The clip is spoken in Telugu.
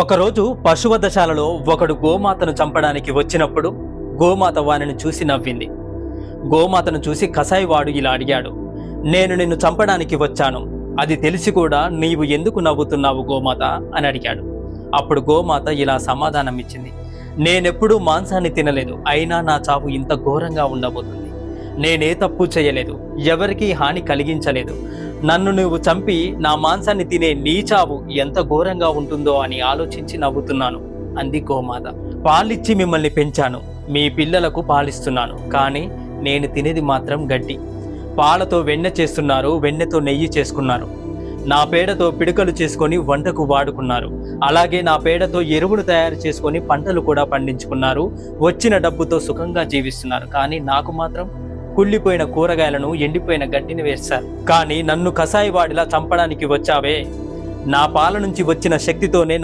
ఒకరోజు పశువధశాలలో ఒకడు గోమాతను చంపడానికి వచ్చినప్పుడు గోమాత వానిని చూసి నవ్వింది. గోమాతను చూసి కసాయివాడు ఇలా అడిగాడు, నేను నిన్ను చంపడానికి వచ్చాను, అది తెలిసి కూడా నీవు ఎందుకు నవ్వుతున్నావు గోమాత అని అడిగాడు. అప్పుడు గోమాత ఇలా సమాధానం ఇచ్చింది, నేనెప్పుడూ మాంసాన్ని తినలేదు, అయినా నా చావు ఇంత ఘోరంగా ఉండబోతుంది. నేనే తప్పు చేయలేదు, ఎవరికీ హాని కలిగించలేదు. నన్ను నువ్వు చంపి నా మాంసాన్ని తినే నీ చావు ఎంత ఘోరంగా ఉంటుందో అని ఆలోచించి నవ్వుతున్నాను అంది గోమాత. పాలిచ్చి మిమ్మల్ని పెంచాను, మీ పిల్లలకు పాలిస్తున్నాను, కానీ నేను తినేది మాత్రం గడ్డి. పాలతో వెన్నె చేస్తున్నారు, వెన్నెతో నెయ్యి చేసుకున్నారు. నా పేడతో పిడకలు చేసుకొని వంటకు వాడుకున్నారు. అలాగే నా పేడతో ఎరువులు తయారు చేసుకొని పంటలు కూడా పండించుకున్నారు. వచ్చిన డబ్బుతో సుఖంగా జీవిస్తున్నారు. కానీ నాకు మాత్రం కుళ్ళిపోయిన కూరగాయలను, ఎండిపోయిన గడ్డిని వేస్తారు. కానీ నన్ను కసాయివాడిలా చంపడానికి వచ్చావే, నా పాల నుంచి వచ్చిన శక్తితోనే